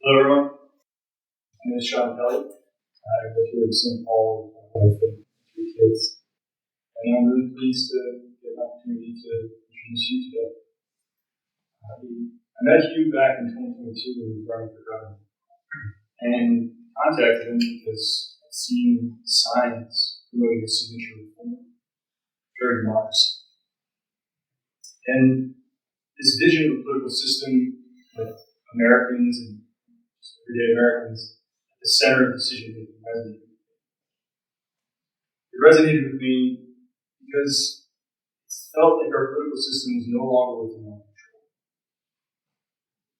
Hello, everyone. My name is Sean Kelly. I go here in St. Paul with my wife and 3 kids. And I'm really pleased to get an opportunity to introduce you today. I met Hugh back in 2022 when he was running for governor. And contacted him because I'd seen signs promoting a signature reform for democracy. And this vision of a political system with Americans and everyday Americans at the center of decision-making resonated with me. It resonated with me because it felt like our political system was no longer within our control.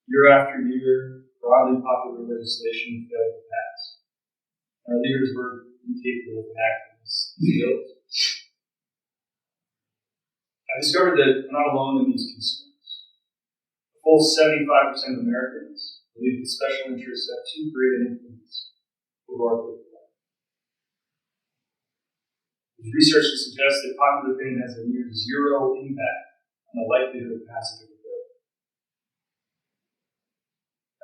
Year after year, broadly popular legislation failed to pass. Our leaders were incapable of enacting these bills. I discovered that I'm not alone in these concerns. A full 75% of Americans believe that special interests have too great an influence over our political life. There's research that suggests that popular opinion has a near zero impact on the likelihood of passage of a bill.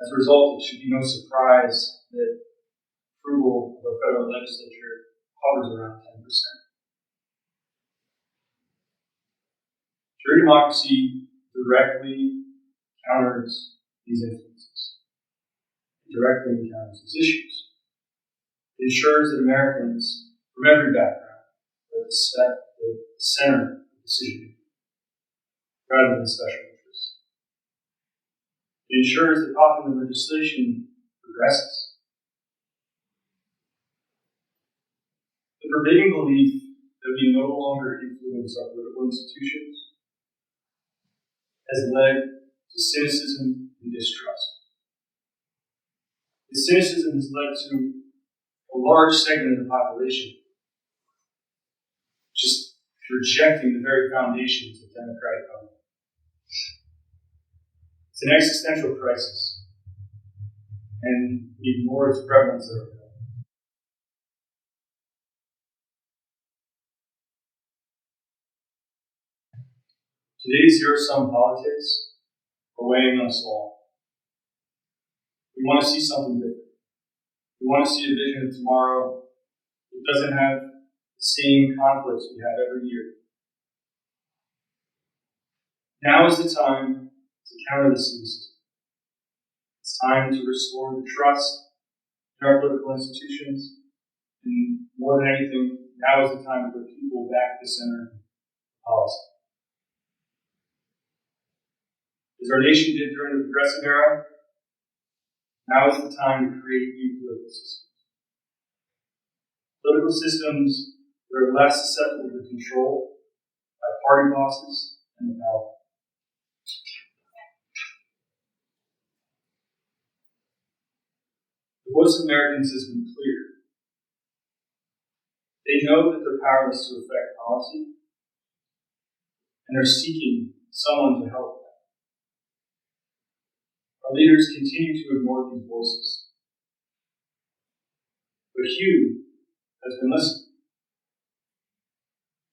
As a result, it should be no surprise that approval of our federal legislature hovers around 10%. Jury democracy directly counters these influences. It directly encounters these issues. It ensures that Americans from every background are at the center of decision making, rather than special interests. It ensures that popular legislation progresses. The pervading belief that we no longer influence our political institutions has led to cynicism and distrust. This cynicism has led to a large segment of the population just rejecting the very foundations of democratic government. It's an existential crisis, and we ignore its prevalence of our government. Today's zero-sum politics are weighing on us all. We want to see something different. We want to see a vision of tomorrow that doesn't have the same conflicts we have every year. Now is the time to counter the cynicism. It's time to restore the trust in our political institutions. And more than anything, now is the time to put people back at the center of policy. As our nation did during the Progressive era, now is the time to create new political systems. Political systems that are less susceptible to control by party bosses and the powerful. The voice of Americans has been clear. They know that they're powerless to affect policy, and are seeking someone to help them. Our leaders continue to ignore these voices. But Hugh has been listening.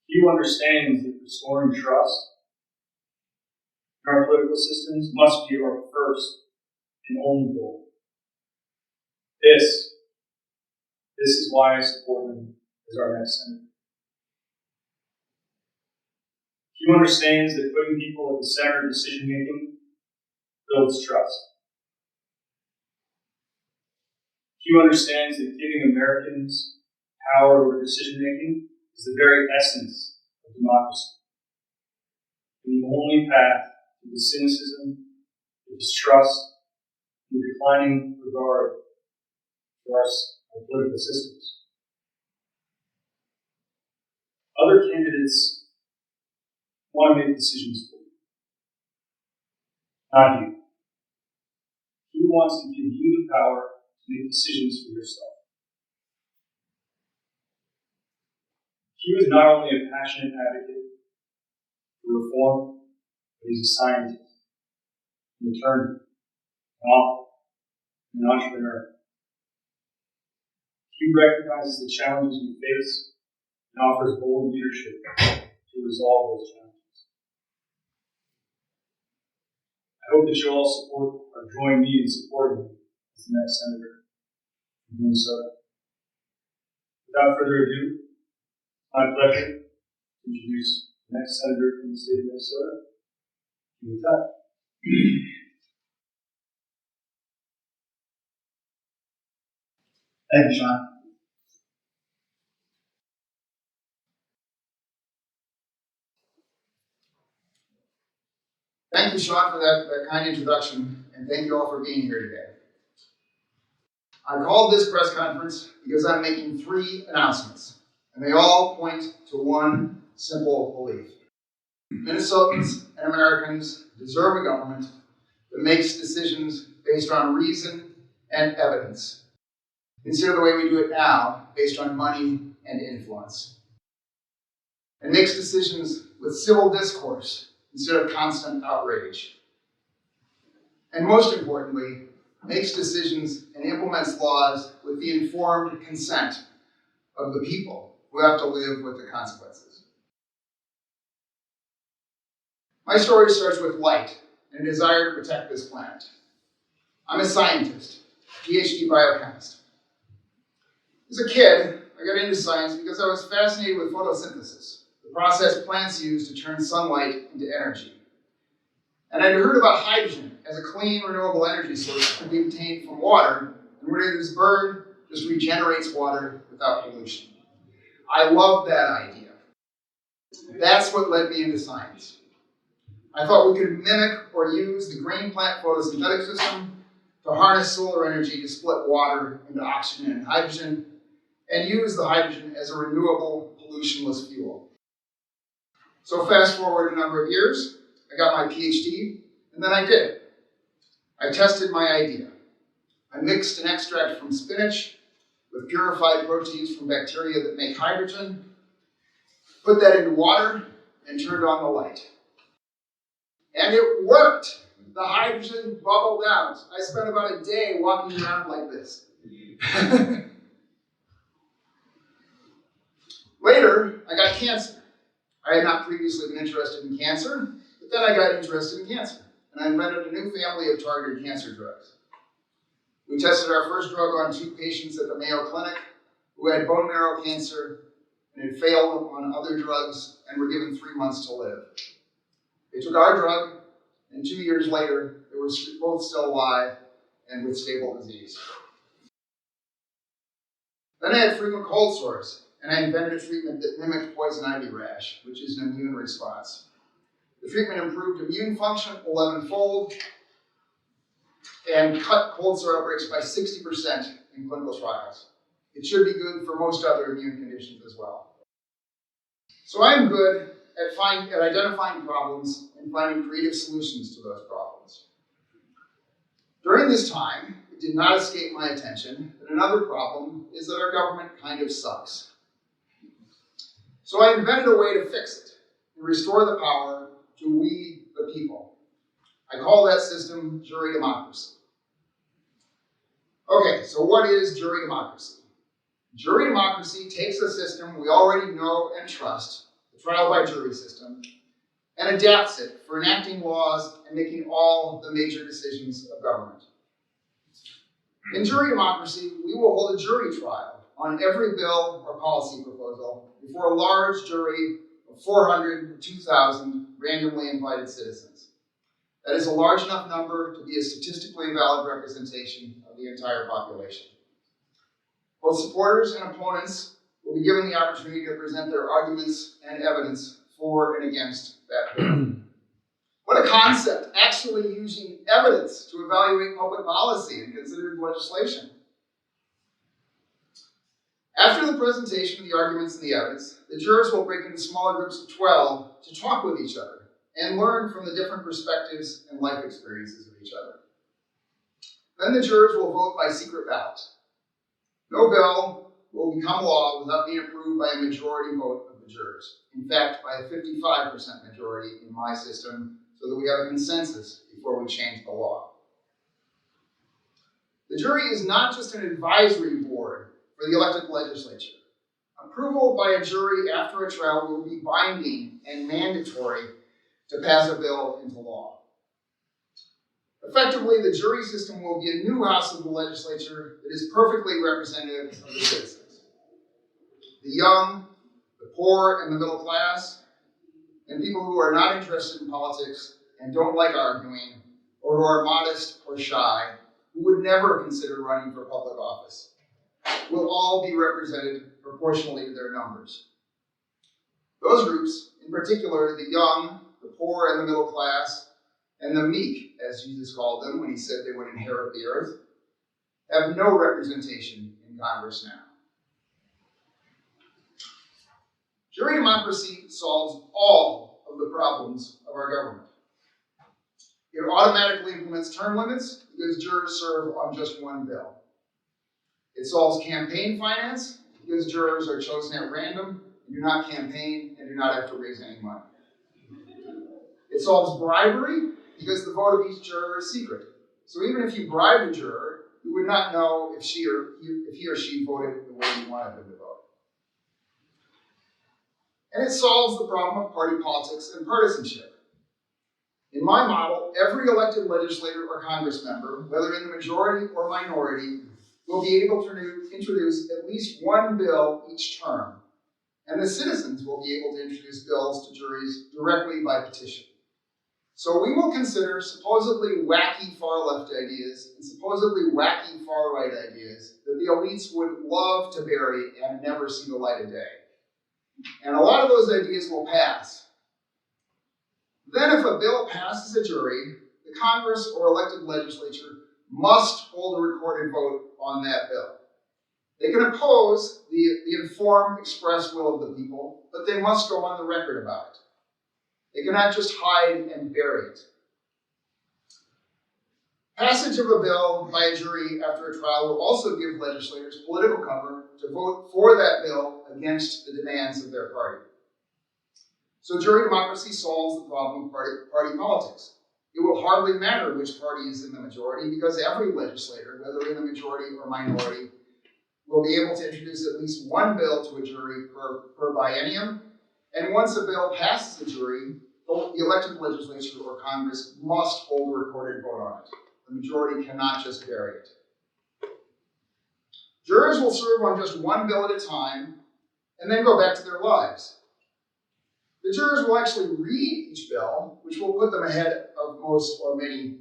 Hugh understands that restoring trust in our political systems must be our first and only goal. This is why I support him as our next senator. Hugh understands that putting people at the center of decision making builds trust. Hugh understands that giving Americans power over decision making is the very essence of democracy. And the only path to the cynicism, the distrust, and the declining regard for our political systems. Other candidates want to make decisions for you. Not Hugh. Hugh wants to give you the power to make decisions for yourself. Hugh is not only a passionate advocate for reform, but he's a scientist, an attorney, an author, an entrepreneur. Hugh recognizes the challenges we face and offers bold leadership to resolve those challenges. I hope that you'll all support or join me in supporting him as the the next senator from Minnesota. Without further ado, it's my pleasure to introduce the next senator from the state of Minnesota, Hugh McTavish. Thank you, Sean. Thank you, Sean, for that kind introduction, and thank you all for being here today. I called this press conference because I'm making 3 announcements, and they all point to one simple belief. Minnesotans and Americans deserve a government that makes decisions based on reason and evidence, instead of the way we do it now, based on money and influence. And makes decisions with civil discourse instead of constant outrage. And most importantly, makes decisions and implements laws with the informed consent of the people who have to live with the consequences. My story starts with light and a desire to protect this planet. I'm a scientist, Ph.D. biochemist. As a kid, I got into science because I was fascinated with photosynthesis, the process plants use to turn sunlight into energy. And I'd heard about hydrogen as a clean, renewable energy source that could be obtained from water, and when it is burned, just regenerates water without pollution. I loved that idea. That's what led me into science. I thought we could mimic or use the green plant photosynthetic system to harness solar energy to split water into oxygen and hydrogen, and use the hydrogen as a renewable, pollutionless fuel. So fast forward a number of years, I got my Ph.D., and then I did it. I tested my idea. I mixed an extract from spinach with purified proteins from bacteria that make hydrogen, put that into water, and turned on the light. And it worked! The hydrogen bubbled out. I spent about a day walking around like this. Later, I got cancer. I had not previously been interested in cancer, but then I got interested in cancer, and I invented a new family of targeted cancer drugs. We tested our first drug on 2 patients at the Mayo Clinic who had bone marrow cancer and had failed on other drugs and were given 3 months to live. They took our drug, and 2 years later, they were both still alive and with stable disease. Then I had frequent cold sores, and I invented a treatment that mimicked poison ivy rash, which is an immune response. The treatment improved immune function 11-fold and cut cold sore outbreaks by 60% in clinical trials. It should be good for most other immune conditions as well. So I'm good at identifying problems and finding creative solutions to those problems. During this time, it did not escape my attention that another problem is that our government kind of sucks. So I invented a way to fix it and restore the power to we, the people. I call that system jury democracy. Okay, so what is jury democracy? Jury democracy takes a system we already know and trust, the trial by jury system, and adapts it for enacting laws and making all the major decisions of government. In jury democracy, we will hold a jury trial on every bill or policy proposal before a large jury of 400 to 2,000 randomly invited citizens. That is a large enough number to be a statistically valid representation of the entire population. Both supporters and opponents will be given the opportunity to present their arguments and evidence for and against that bill. What a concept, actually using evidence to evaluate public policy and considered legislation. After the presentation of the arguments and the evidence, the jurors will break into smaller groups of 12 to talk with each other and learn from the different perspectives and life experiences of each other. Then the jurors will vote by secret ballot. No bill will become law without being approved by a majority vote of the jurors. In fact, by a 55% majority in my system, so that we have a consensus before we change the law. The jury is not just an advisory board for the elected legislature. Approval by a jury after a trial will be binding and mandatory to pass a bill into law. Effectively, the jury system will be a new house of the legislature that is perfectly representative of the citizens. The young, the poor, and the middle class, and people who are not interested in politics and don't like arguing, or who are modest or shy, who would never consider running for public office, will all be represented proportionally to their numbers. Those groups, in particular the young, the poor, and the middle class, and the meek, as Jesus called them when he said they would inherit the earth, have no representation in Congress now. Jury democracy solves all of the problems of our government. It automatically implements term limits because jurors serve on just one bill. It solves campaign finance because jurors are chosen at random and do not campaign and do not have to raise any money. It solves bribery because the vote of each juror is secret. So even if you bribed a juror, you would not know if he or she voted the way you wanted them to vote. And it solves the problem of party politics and partisanship. In my model, every elected legislator or Congress member, whether in the majority or minority, will be able to introduce at least one bill each term, and the citizens will be able to introduce bills to juries directly by petition. So we will consider supposedly wacky far-left ideas and supposedly wacky far-right ideas that the elites would love to bury and never see the light of day. And a lot of those ideas will pass. Then if a bill passes a jury, the Congress or elected legislature must hold a recorded vote on that bill. They can oppose the informed, expressed will of the people, but they must go on the record about it. They cannot just hide and bury it. Passage of a bill by a jury after a trial will also give legislators political cover to vote for that bill against the demands of their party. So jury democracy solves the problem of party politics. It will hardly matter which party is in the majority because every legislator, whether in the majority or minority, will be able to introduce at least one bill to a jury per biennium. And once a bill passes the jury, the elected legislature or Congress must hold a recorded vote on it. The majority cannot just bury it. Jurors will serve on just one bill at a time and then go back to their lives. The jurors will actually read each bill, which will put them ahead of most or many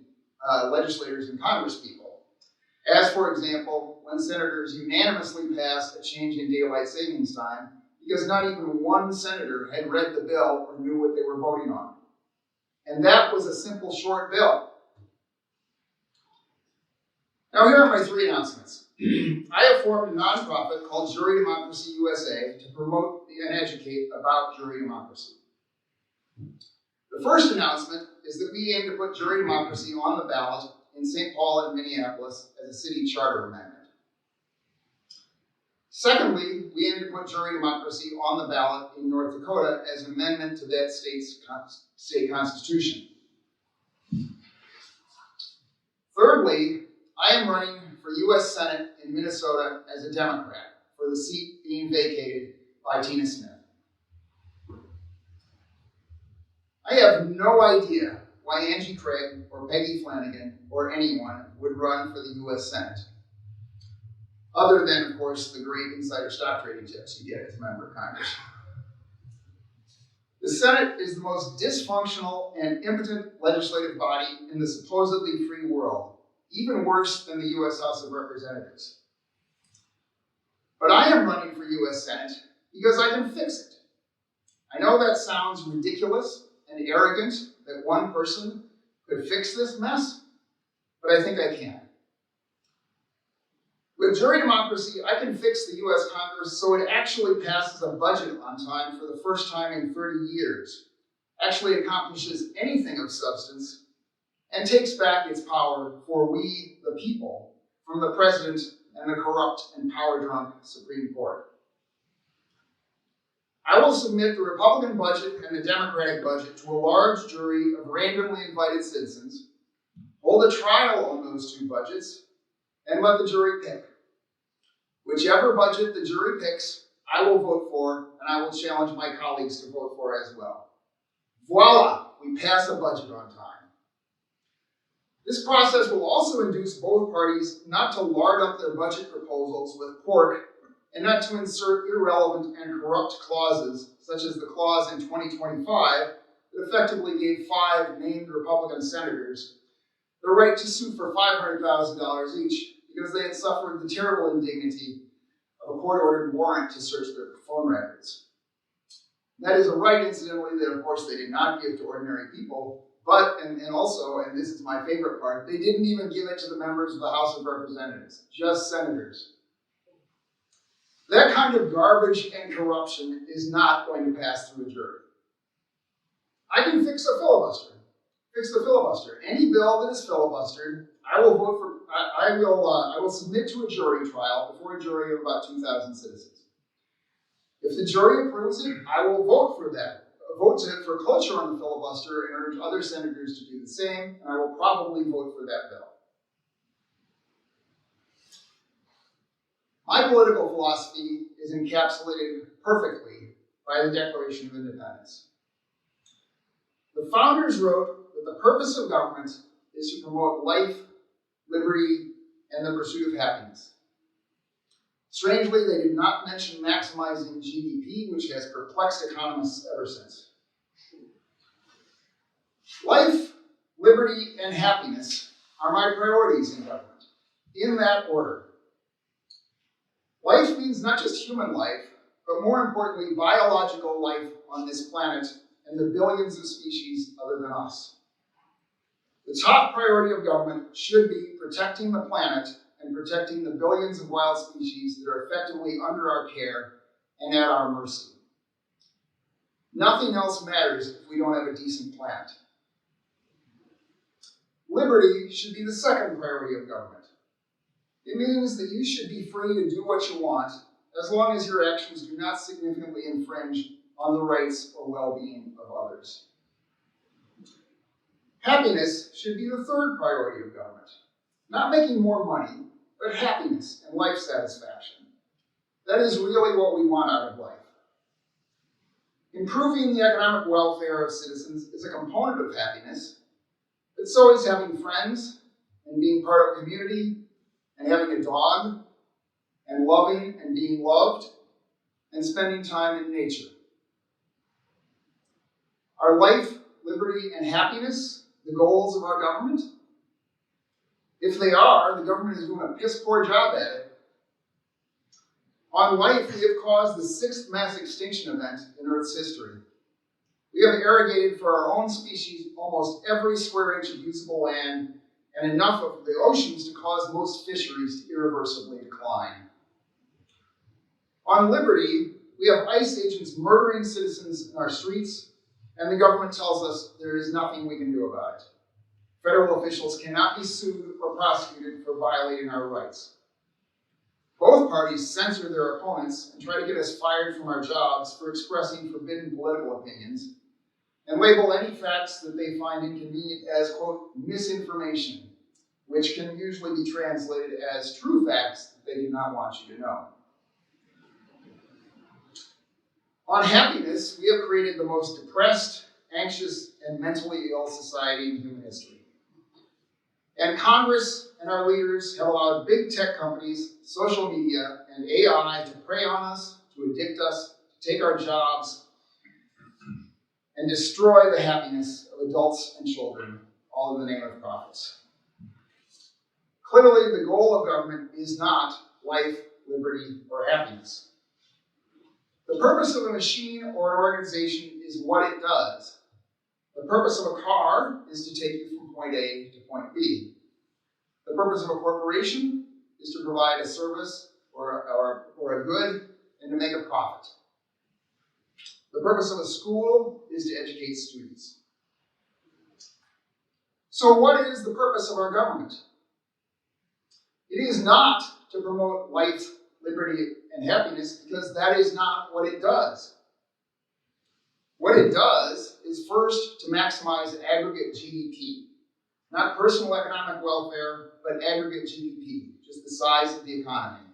legislators and congresspeople. As, for example, when senators unanimously passed a change in daylight savings time because not even one senator had read the bill or knew what they were voting on. And that was a simple, short bill. Now, here are my three announcements. I have formed a nonprofit called Jury Democracy USA to promote and educate about jury democracy. The first announcement is that we aim to put jury democracy on the ballot in St. Paul and Minneapolis as a city charter amendment. Secondly, we aim to put jury democracy on the ballot in North Dakota as an amendment to that state's state constitution. Thirdly, I am running for U.S. Senate in Minnesota as a Democrat for the seat being vacated by Tina Smith. I have no idea why Angie Craig or Peggy Flanagan or anyone would run for the U.S. Senate, other than, of course, the great insider stock trading tips you get as a member of Congress. The Senate is the most dysfunctional and impotent legislative body in the supposedly free world, even worse than the U.S. House of Representatives. But I am running for U.S. Senate because I can fix it. I know that sounds ridiculous and arrogant that one person could fix this mess, but I think I can. With jury democracy, I can fix the U.S. Congress so it actually passes a budget on time for the first time in 30 years, actually accomplishes anything of substance, and takes back its power for we, the people, from the president and the corrupt and power-drunk Supreme Court. I will submit the Republican budget and the Democratic budget to a large jury of randomly invited citizens, hold a trial on those two budgets, and let the jury pick. Whichever budget the jury picks, I will vote for, and I will challenge my colleagues to vote for as well. Voila, we pass a budget on time. This process will also induce both parties not to lard up their budget proposals with pork and not to insert irrelevant and corrupt clauses, such as the clause in 2025 that effectively gave 5 named Republican senators the right to sue for $500,000 each because they had suffered the terrible indignity of a court-ordered warrant to search their phone records. That is a right, incidentally, that of course they did not give to ordinary people, but, and also, and this is my favorite part, they didn't even give it to the members of the House of Representatives, just senators. That kind of garbage and corruption is not going to pass through a jury. I can fix a filibuster. Fix the filibuster. Any bill that is filibustered, I will vote for. I will submit to a jury trial before a jury of about 2,000 citizens. If the jury approves it, I will vote for that. Vote for cloture on the filibuster and urge other senators to do the same, and I will probably vote for that bill. My political philosophy is encapsulated perfectly by the Declaration of Independence. The founders wrote that the purpose of government is to promote life, liberty, and the pursuit of happiness. Strangely, they did not mention maximizing GDP, which has perplexed economists ever since. Life, liberty, and happiness are my priorities in government, in that order. Life means not just human life, but more importantly, biological life on this planet and the billions of species other than us. The top priority of government should be protecting the planet and protecting the billions of wild species that are effectively under our care and at our mercy. Nothing else matters if we don't have a decent planet. Liberty should be the second priority of government. It means that you should be free to do what you want, as long as your actions do not significantly infringe on the rights or well-being of others. Happiness should be the third priority of government. Not making more money, but happiness and life satisfaction. That is really what we want out of life. Improving the economic welfare of citizens is a component of happiness, but so is having friends and being part of a community and having a dog and loving and being loved and spending time in nature. Are life, liberty, and happiness the goals of our government? If they are, the government is doing a piss-poor job at it. On life, we have caused the 6th mass extinction event in Earth's history. We have irrigated for our own species almost every square inch of usable land and enough of the oceans to cause most fisheries to irreversibly decline. On liberty, we have ICE agents murdering citizens in our streets, and the government tells us there is nothing we can do about it. Federal officials cannot be sued or prosecuted for violating our rights. Both parties censor their opponents and try to get us fired from our jobs for expressing forbidden political opinions, and label any facts that they find inconvenient as, quote, misinformation, which can usually be translated as true facts that they do not want you to know. On happiness, we have created the most depressed, anxious, and mentally ill society in human history. And Congress and our leaders have allowed big tech companies, social media, and AI to prey on us, to addict us, to take our jobs, and destroy the happiness of adults and children, all in the name of profits. Clearly, the goal of government is not life, liberty, or happiness. The purpose of a machine or an organization is what it does. The purpose of a car is to take you from point A to point B. The purpose of a corporation is to provide a service or a good and to make a profit. The purpose of a school is to educate students. So what is the purpose of our government? It is not to promote life, liberty, and happiness, because that is not what it does. What it does is first to maximize aggregate GDP. Not personal economic welfare, but aggregate GDP, just the size of the economy.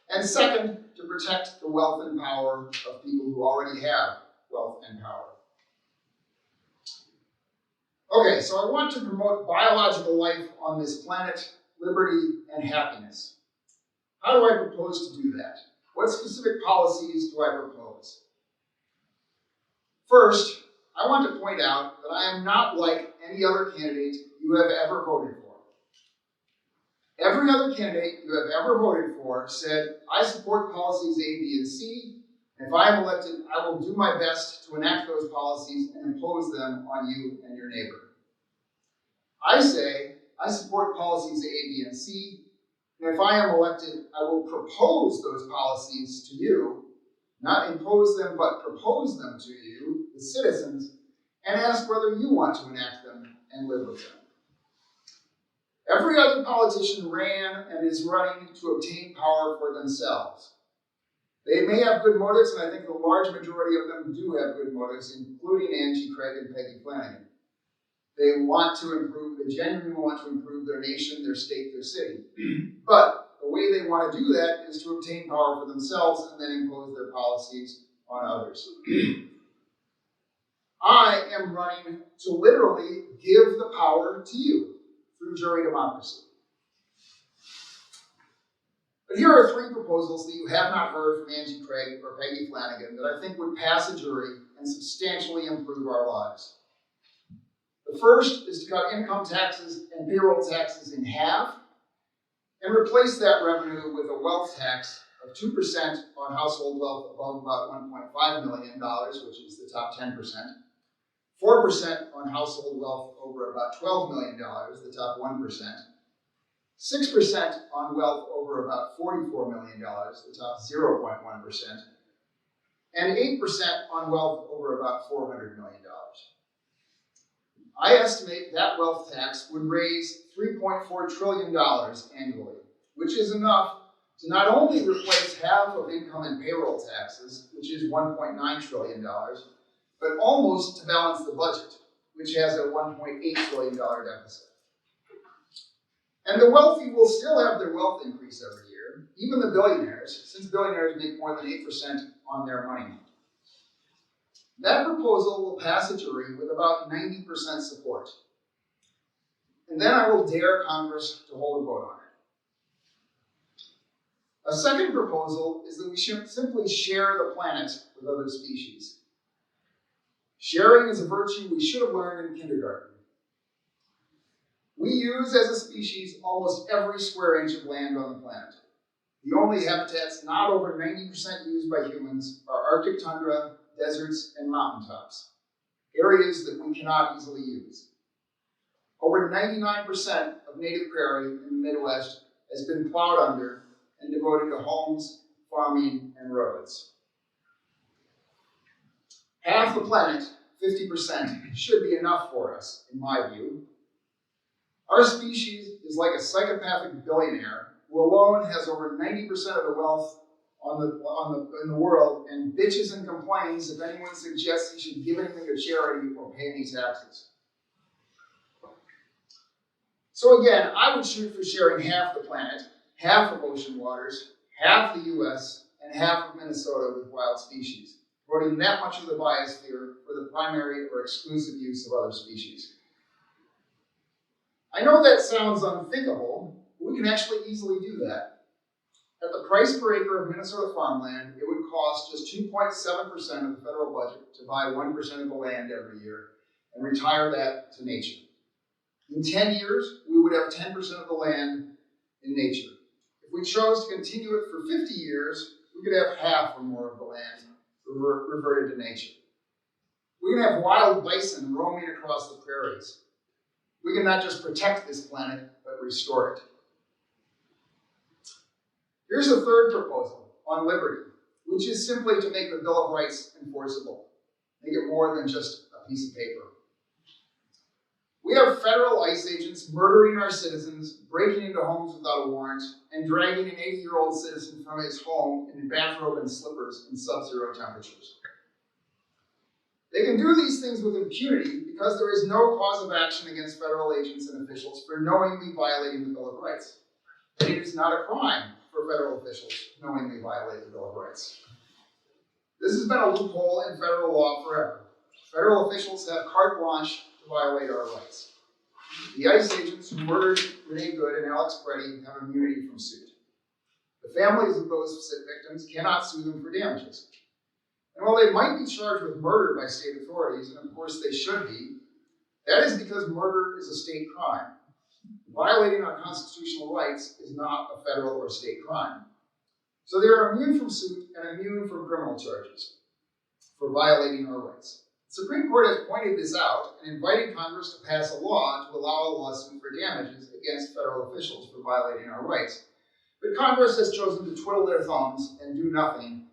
And second, to protect the wealth and power of people who already have wealth and power. Okay, so I want to promote biological life on this planet, liberty, and happiness. How do I propose to do that? What specific policies do I propose? First, I want to point out that I am not like any other candidate you have ever voted for. Every other candidate you have ever voted for said, I support policies A, B, and C, and if I am elected, I will do my best to enact those policies and impose them on you and your neighbor. I say, I support policies A, B, and C, and if I am elected, I will propose those policies to you, not impose them, but propose them to you, the citizens, and ask whether you want to enact them and live with them. Every other politician ran and is running to obtain power for themselves. They may have good motives, and I think the large majority of them do have good motives, including Angie Craig and Peggy Flanagan. They want to improve, they genuinely want to improve their nation, their state, their city. But the way they want to do that is to obtain power for themselves and then impose their policies on others. I am running to literally give the power to you through jury democracy. But here are three proposals that you have not heard from Angie Craig or Peggy Flanagan that I think would pass a jury and substantially improve our lives. The first is to cut income taxes and payroll taxes in half and replace that revenue with a wealth tax of 2% on household wealth above about $1.5 million, which is the top 10%, 4% on household wealth over about $12 million, the top 1%, 6% on wealth over about $44 million, the top 0.1%, and 8% on wealth over about $400 million. I estimate that wealth tax would raise $3.4 trillion annually, which is enough to not only replace half of income and payroll taxes, which is $1.9 trillion, but almost to balance the budget, which has a $1.8 trillion deficit. And the wealthy will still have their wealth increase every year, even the billionaires, since billionaires make more than 8% on their money. That proposal will pass a jury with about 90% support. And then I will dare Congress to hold a vote on it. A second proposal is that we should simply share the planet with other species. Sharing is a virtue we should have learned in kindergarten. We use as a species almost every square inch of land on the planet. The only habitats not over 90% used by humans are Arctic tundra, deserts, and mountaintops, areas that we cannot easily use. Over 99% of native prairie in the Midwest has been plowed under and devoted to homes, farming, and roads. Half the planet, 50%, should be enough for us, in my view. Our species is like a psychopathic billionaire who alone has over 90% of the wealth in the world and bitches and complains if anyone suggests he should give anything to charity or pay any taxes. So again, I would shoot for sharing half the planet, half of ocean waters, half the US, and half of Minnesota with wild species, devoting that much of the biosphere for the primary or exclusive use of other species. I know that sounds unthinkable, but we can actually easily do that. At the price per acre of Minnesota farmland, it would cost just 2.7% of the federal budget to buy 1% of the land every year and retire that to nature. In 10 years, we would have 10% of the land in nature. If we chose to continue it for 50 years, we could have half or more of the land reverted to nature. We can have wild bison roaming across the prairies. We can not just protect this planet, but restore it. Here's a third proposal on liberty, which is simply to make the Bill of Rights enforceable, make it more than just a piece of paper. We have federal ICE agents murdering our citizens, breaking into homes without a warrant, and dragging an 80-year-old citizen from his home in a bathrobe and slippers in sub-zero temperatures. They can do these things with impunity because there is no cause of action against federal agents and officials for knowingly violating the Bill of Rights. And it is not a crime for federal officials to knowingly violate the Bill of Rights. This has been a loophole in federal law forever. Federal officials have carte blanche to violate our rights. The ICE agents who murdered Renee Good and Alex Preddy have immunity from suit. The families of those victims cannot sue them for damages. And while they might be charged with murder by state authorities, and of course they should be, that is because murder is a state crime. Violating our constitutional rights is not a federal or state crime. So they are immune from suit and immune from criminal charges for violating our rights. The Supreme Court has pointed this out and invited Congress to pass a law to allow a lawsuit for damages against federal officials for violating our rights. But Congress has chosen to twiddle their thumbs and do nothing,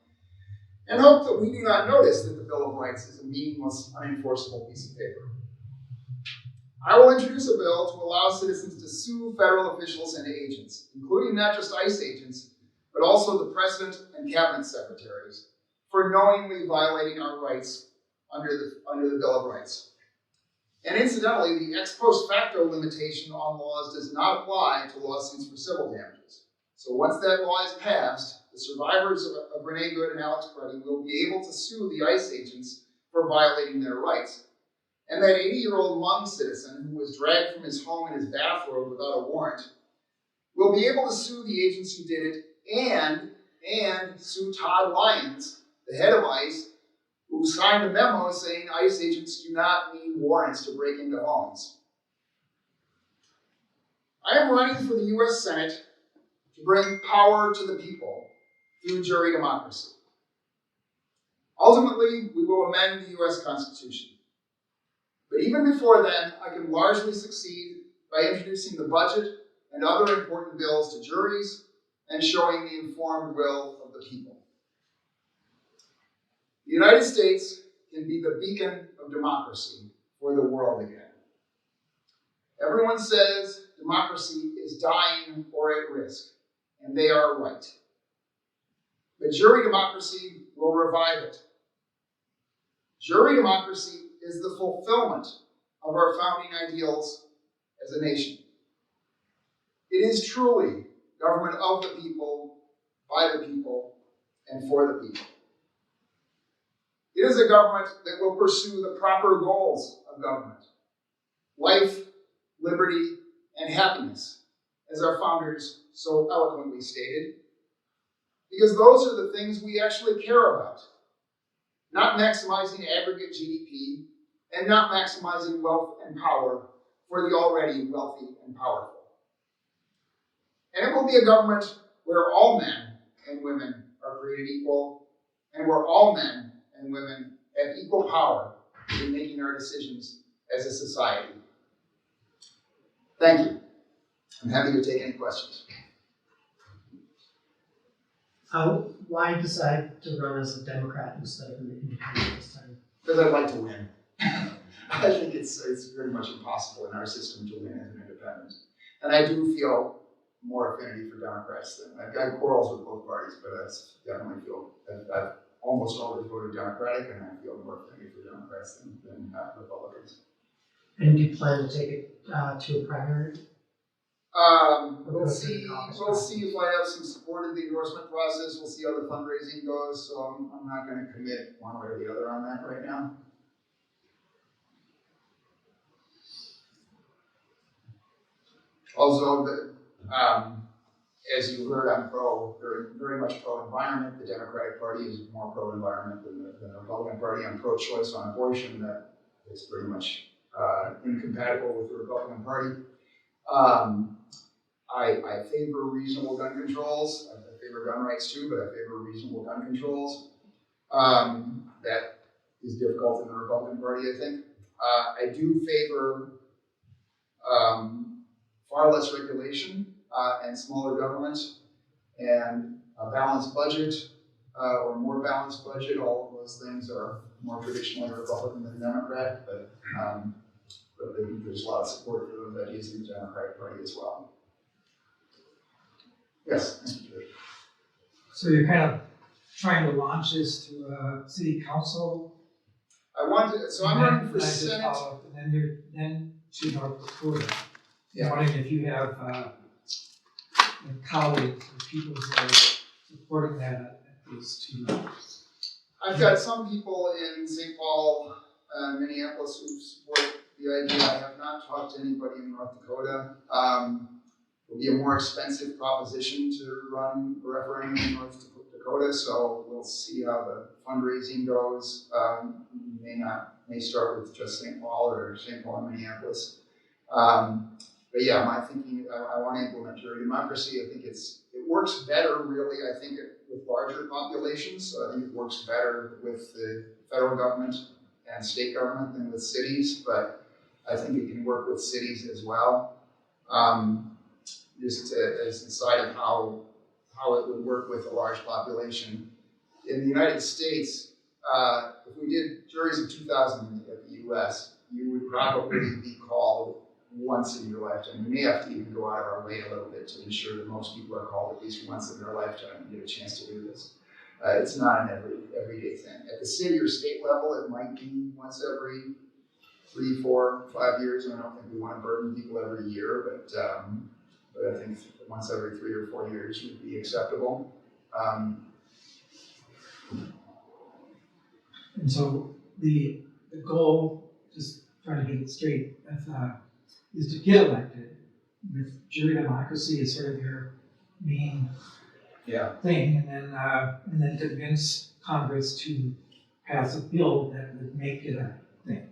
and hope that we do not notice that the Bill of Rights is a meaningless, unenforceable piece of paper. I will introduce a bill to allow citizens to sue federal officials and agents, including not just ICE agents, but also the President and Cabinet Secretaries, for knowingly violating our rights under the Bill of Rights. And incidentally, the ex post facto limitation on laws does not apply to lawsuits for civil damages. So once that law is passed, the survivors of Renee Good and Alex Preddy will be able to sue the ICE agents for violating their rights. And that 80-year-old Hmong citizen who was dragged from his home in his bathrobe without a warrant will be able to sue the agents who did it and sue Todd Lyons, the head of ICE, who signed a memo saying ICE agents do not need warrants to break into homes. I am running for the U.S. Senate to bring power to the people through jury democracy. Ultimately, we will amend the U.S. Constitution. But even before then, I can largely succeed by introducing the budget and other important bills to juries and showing the informed will of the people. The United States can be the beacon of democracy for the world again. Everyone says democracy is dying or at risk, and they are right. But jury democracy will revive it. Jury democracy is the fulfillment of our founding ideals as a nation. It is truly government of the people, by the people, and for the people. It is a government that will pursue the proper goals of government: life, liberty, and happiness, as our founders so eloquently stated, because those are the things we actually care about. Not maximizing aggregate GDP, and not maximizing wealth and power for the already wealthy and powerful. And it will be a government where all men and women are created equal, and where all men and women have equal power in making our decisions as a society. Thank you. I'm happy to take any questions. Why decide to run as a Democrat instead of an independent this time? Because I'd like to win. I think it's very much impossible in our system to win as an independent. And I do feel more affinity for Democrats than I've got quarrels with both parties, but I definitely feel I've almost always voted Democratic, and I feel more affinity for Democrats than Republicans. And do you plan to take it to a primary? We'll see if I have some support in the endorsement process. We'll see how the fundraising goes. So I'm not going to commit one way or the other on that right now. Also, as you heard, I'm very much pro-environment. The Democratic Party is more pro-environment than the Republican Party. I'm pro-choice on abortion. That is pretty much incompatible with the Republican Party. I favor reasonable gun controls. I favor gun rights too, but I favor reasonable gun controls. That is difficult in the Republican Party, I think. I do favor far less regulation and smaller government and a balanced budget or more balanced budget. All of those things are more traditionally Republican than Democrat, but there's a lot of support for those ideas in the Democratic Party as well. Yes, Mr. Chair. So you're kind of trying to launch this to a city council. I'm running for Senate. And then to North Dakota. Yeah. I'm wondering if you have colleagues or people who are supporting that at these two levels. I've got some people in St. Paul, Minneapolis who support the idea. I have not talked to anybody in North Dakota. It will be a more expensive proposition to run a referendum in North Dakota, so we'll see how the fundraising goes. May start with just St. Paul or St. Paul and Minneapolis. But yeah, my thinking, I want to implement jury democracy. I think it works better, really, I think, with larger populations. So I think it works better with the federal government and state government than with cities, but I think it can work with cities as well. Just as the side of how it would work with a large population. In the United States, if we did juries of 2,000 at the US, you would probably be called once in your lifetime. We may have to even go out of our way a little bit to ensure that most people are called at least once in their lifetime and get a chance to do this. It's not an everyday thing. At the city or state level, it might be once every 3, 4, 5 years. I don't think we want to burden people every year, but I think once every 3 or 4 years would be acceptable. And so the goal, just trying to get it straight, is to get elected. With jury democracy is sort of your main thing, and then convince Congress to pass a bill that would make it a thing.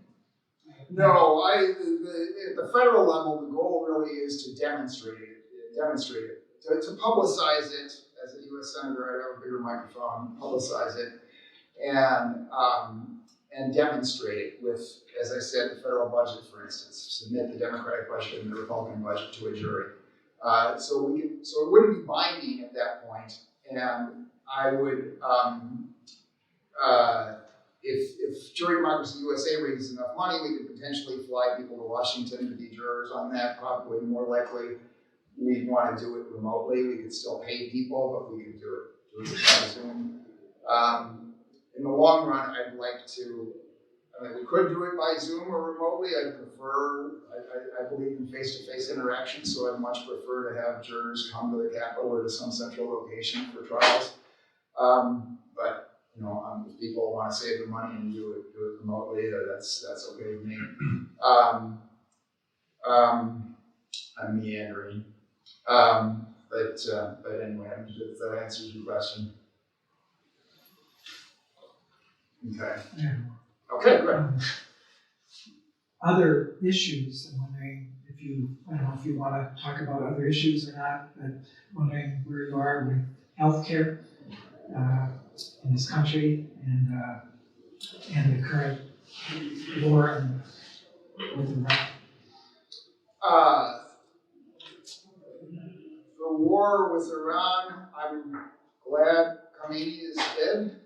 No, at the federal level, the goal really is to demonstrate it, to publicize it. As a U.S. Senator, I have a bigger microphone, publicize it, and demonstrate it with, as I said, the federal budget, for instance, submit the Democratic budget and the Republican budget to a jury. So it wouldn't be binding at that point, and I would, if Jury Democracy USA raises enough money, we could potentially fly people to Washington to be jurors on that. Probably more likely, we'd want to do it remotely. We could still pay people, but we could do it by Zoom. In the long run, I'd like to. We could do it by Zoom or remotely. I'd prefer. I believe in face-to-face interaction, so I'd much prefer to have jurors come to the Capitol or to some central location for trials. But if people want to save the money and do it remotely, that's okay with me. I'm meandering. But anyway, if that answers your question. Okay. Yeah. Okay, good. Other issues, I'm wondering I don't know if you want to talk about other issues or not, but wondering where you are with healthcare in this country and the current war with Iraq. The war with Iran, I'm glad Khomeini is dead.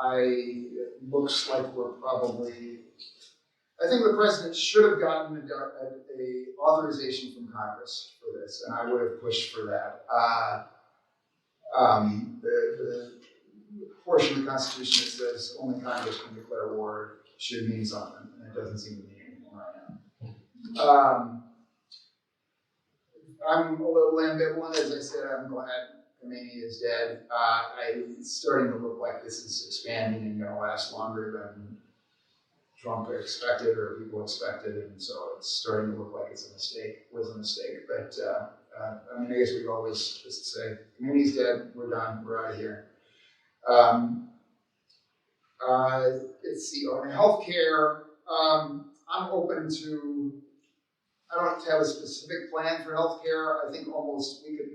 It looks like we're probably. I think the president should have gotten a authorization from Congress for this, and I would have pushed for that. The portion of the Constitution that says only Congress can declare war should mean something, and it doesn't seem to mean anything right now. I'm a little ambivalent. As I said, I'm glad Khomeini is dead. It's starting to look like this is expanding and going to last longer than Trump expected or people expected, and so it's starting to look like it's a mistake. Was a mistake, but I guess we always just say Khomeini's dead. We're done. We're out of here. Let's see. On healthcare, I'm open to. I don't have a specific plan for healthcare. I think almost we could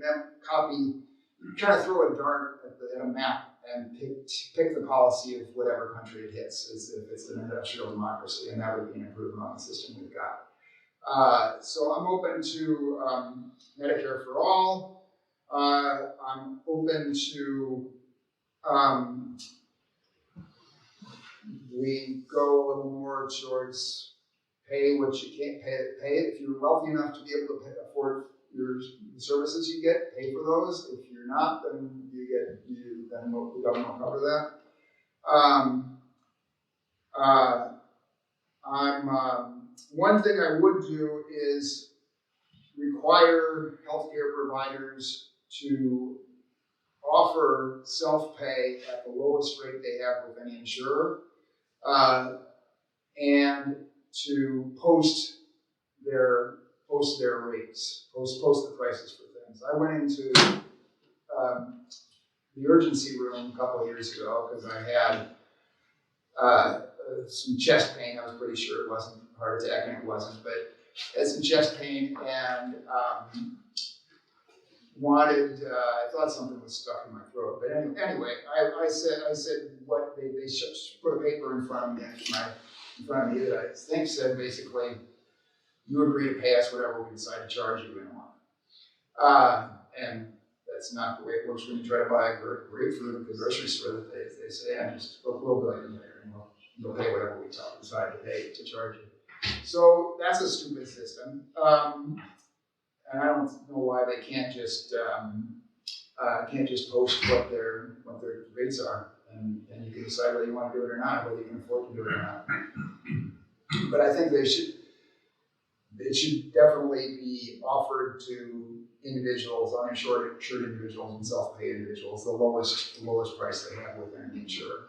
try to throw a dart at a map and pick the policy of whatever country it hits, if it's an industrial democracy, and that would be an improvement on the system we've got. So I'm open to Medicare for all. I'm open to we go a little more towards pay what you can't pay it. If you're wealthy enough to be able to afford the services you get, pay for those. If you're not, then then the government will cover that. One thing I would do is require healthcare providers to offer self-pay at the lowest rate they have with any insurer. and to post their rates, post the prices for things. I went into the urgency room a couple of years ago because I had some chest pain. I was pretty sure it wasn't a heart attack, and it wasn't, but I had some chest pain and I thought something was stuck in my throat. But anyway, I said what they put a paper in front of me, that I think said basically, you agree to pay us whatever we decide to charge you in a month. And that's not the way it works when you try to buy a grapefruit at the grocery store. That they say, we'll bill you later, and we'll pay whatever we decide to pay to charge you. So that's a stupid system. And I don't know why they can't just post what their rates are, and you can decide whether you want to do it or not, whether you can afford to do it or not. But I think it should definitely be offered to individuals, uninsured individuals, and self-pay individuals, the lowest price they have with any insurer.